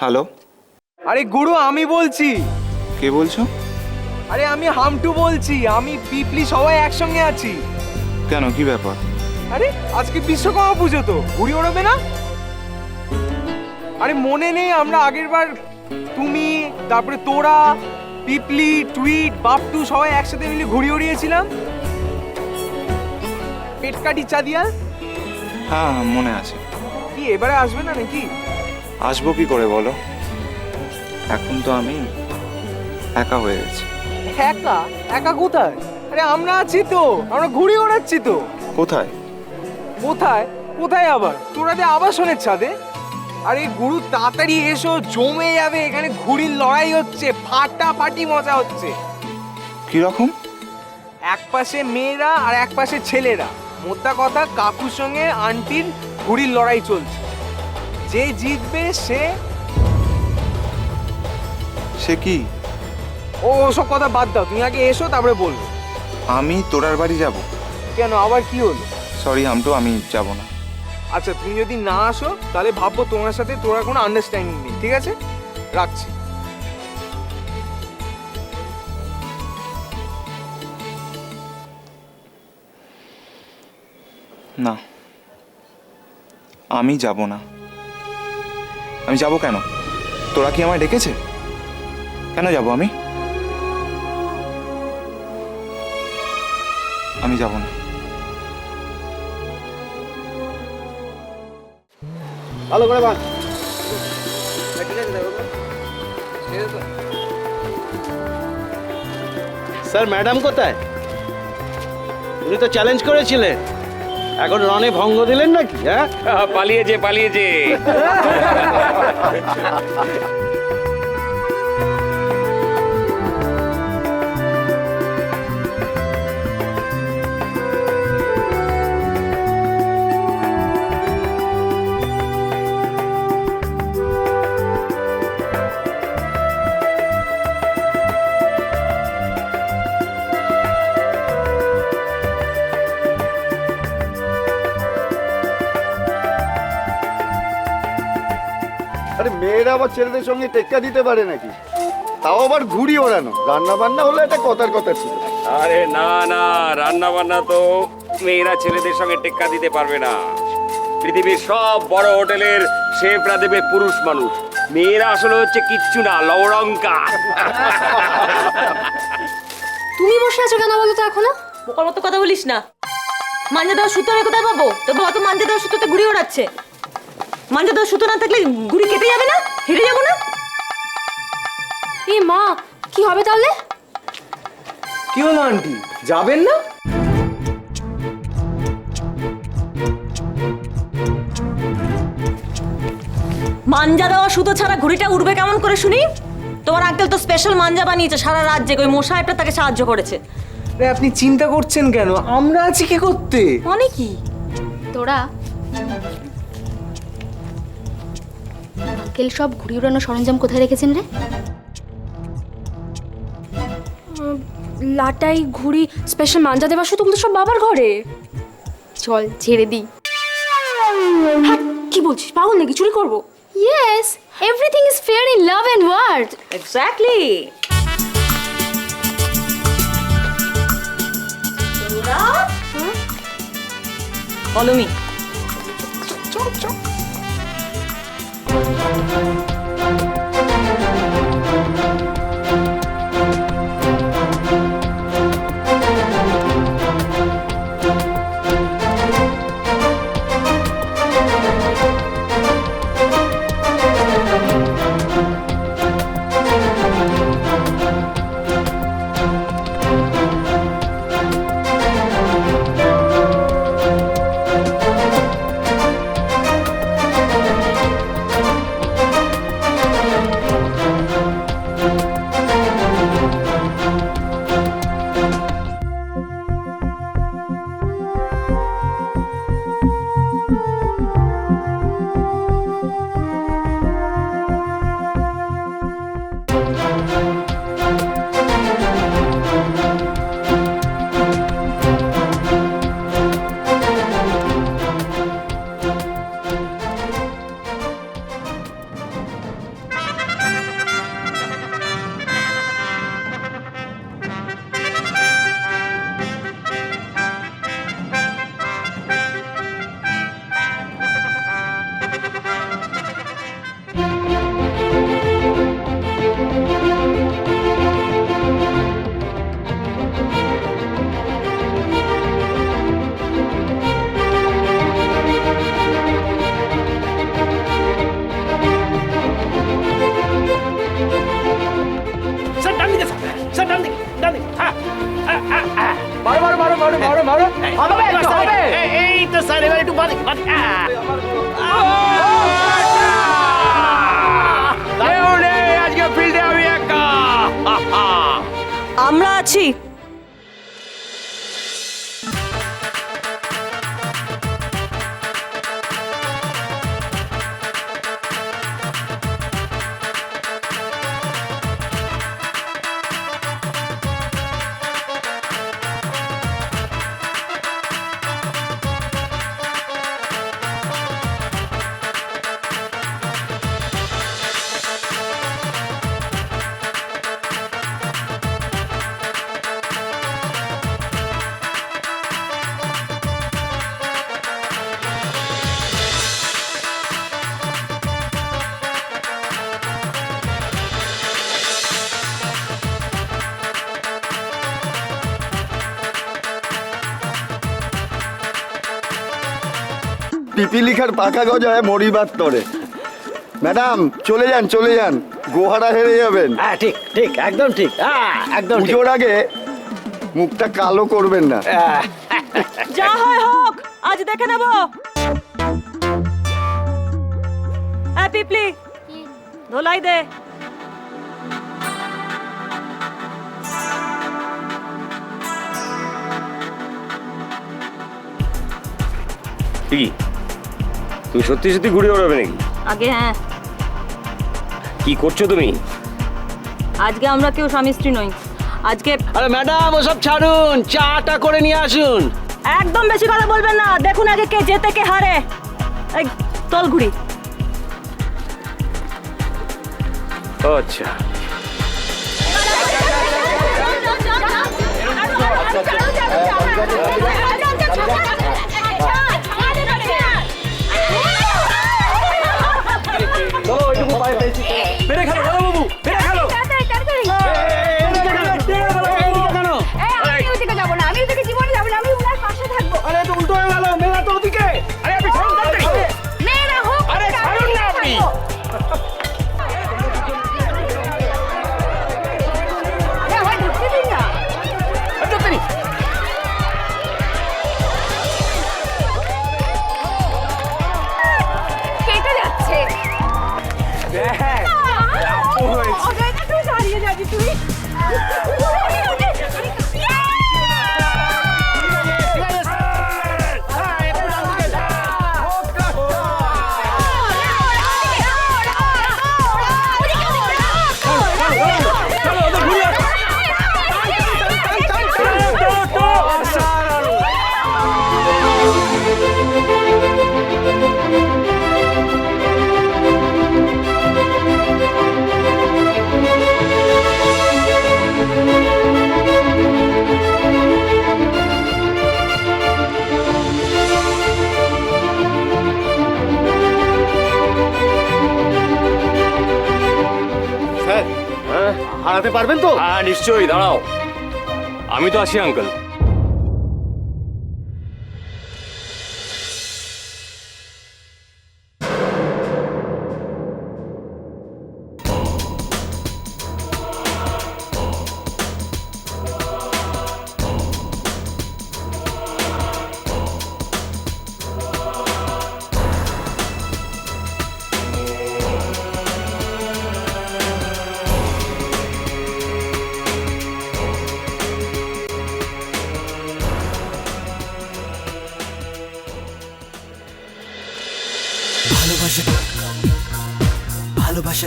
Hello, আরে গুরু আমি বলছি। কে বলছো? আরে আমি হামটু বলছি, আমি পিপলি সবাই একসঙ্গে আছি। কেন, কি ব্যাপার? আরে আজকে বিশ্বকর্মা পুজো, তো ঘুড়ি ওড়াবে না? আরে মনে নেই আমরা আগের বার তুমি, তারপরে তোরা, পিপলি, টুইট, বাপটু সবাই একসাথে মিলে ঘুড়ি উড়িয়েছিলাম পেটকাটি চাঁদিয়া? হ্যাঁ হ্যাঁ, মনে আছে। কি এবারে আসবে না নাকি? আসবো কি করে বলো, এখন তো আমি একা হয়ে গেছি। একা? একা কোথায়? আরে আমরা আছি তো, আমরা ঘুড়ি ওড়াচ্ছি তো। কোথায়? কোথায় কোথায় আবার? তোরাদের আবাসনের ছাদে। আরে গুরু তাড়াতাড়ি এসো, জমে যাবে এখানে, ঘুড়ির লড়াই হচ্ছে, ফাটাফাটি মজা হচ্ছে। কিরকম? এক পাশে মেয়েরা আর এক পাশে ছেলেরা, মোদ্দা কথা কাকুর সঙ্গে আন্টির ঘুড়ির লড়াই চলছে। যে জিতবে সে সে কি? ও ওসব কথা বাদ দাও, তুমি আগে এসো তারপরে বলবো। আমি তোরার বাড়ি যাব? কেন, আবার কি হলো? সরি হামটু, আমি যাব না। আচ্ছা তুমি যদি না আসো তাহলে ভাববো তোমার সাথে তোরা কোনো আন্ডারস্ট্যান্ডিং নেই, ঠিক আছে? রাখছি। না, আমি যাব না। আমি যাব কেন? তোরা কি আমায় ডেকেছে? কেন যাব আমি? আমি যাব না। ভালো করে বাঁধ। স্যার ম্যাডাম কোথায়? উনি তো চ্যালেঞ্জ করেছিলেন, এখন রনে ভঙ্গ দিলেন নাকি? হ্যাঁ, পালিয়েছে পালিয়েছে। আরে মেয়েরা আবার ছেলেদের সঙ্গে টেক্কা দিতে পারে নাকি? তাও আবার ঘুড়ি ওড়ানো, রান্না বান্না হলে এটা কথার কথা ছিল। আরে না না, রান্না বান্না তো মেয়েরা ছেলেদের সঙ্গে টেক্কা দিতে পারবে না। পৃথিবীর সব বড় হোটেলের শেফরা দেবে পুরুষ মানুষ, মেয়েরা আসলে হচ্ছে কিচ্ছু না, লবড়ঙ্কা। তুমি বসে আছো কেন বলো তো এখনো? বোকার মতো কথা বলিস না। মাঞ্জা দেওয়া সুতো আমি কোথায় পাবো? তো বাবা তো মাঞ্জা দেওয়া সুতোতে ঘুড়ি ওড়াচ্ছে। মাঞ্জা দেওয়া সুতো না থাকলে ঘুড়ি কেটে যাবে না? হেঁটে যাবো না? এ মা, কি হবে তাহলে? কি হলো আন্টি, যাবেন না? মাঞ্জা দেওয়া সুতো ছাড়া ঘুড়িটা উড়বে কেমন করে শুনি? তোমার আঙ্কেল তো স্পেশাল মাঞ্জা বানিয়েছে সারা রাত জেগে, ওই মশাইটা তাকে সাহায্য করেছে। আরে আপনি চিন্তা করছেন কেন, আমরা আছি কি করতে। মানে কি? তোরা আঙ্কেল সব ঘুড়ি উড়ানোর সরঞ্জাম কোথায় রেখেছেন রে? লাটাই, ঘুড়ি, স্পেশাল মাঞ্জা দেওয়া সুতোগুলো সব বাবার ঘরে। চল ছেড়ে দিই। হ্যাঁ, কি বলছিস? পাগল নাকি? চুরি করবো? Yes, everything is fair in love and war. Exactly. Follow me. কেউ নেই, আজকে ফিল্ডে আমি একা। আমরা আছি। পিপিলিখার পাকা গজায় মরিবার তরে। ম্যাডাম চলে যান চলে যান, গোহারা হেরে যাবেন। হ্যাঁ ঠিক ঠিক একদম ঠিক, হ্যাঁ একদম ঠিক। পুজোর আগে মুখটা কালো করবেন না। যা হয় হোক, আজ দেখে নেব। পিপলি, ধোলাই দে। কি তুমি সত্যি সত্যি ঘুরে ওড়াবে নাকি? আগে হ্যাঁ, কি করছো তুমি? আজকে আমরা কেউ স্বামী স্ত্রী নই। আজকে আরে ম্যাডাম ওসব ছাড়ুন, চাটা করে নিয়ে আসুন। একদম বেশি কথা বলবেন না, দেখুন আগে কে জেতে কে হারে। এই তল ঘুরি। আচ্ছা, বেড়ে খেলো দাদা বাবু, বেড়ে খেলো। আরে তো উল্টো হয়ে গেল, মেয়েরা তো ওদিকে। আরে আপনি ছাড়ুন তাড়াতাড়ি। আরে ছাড়ুন না আপনি। কেটে যাচ্ছে। হারিয়ে যাবি তুই। হারাতে পারবেন তো? হ্যাঁ নিশ্চয়ই, দাঁড়াও, আমি তো আছি আঙ্কেল। ভালোবাসা ভালোবাসা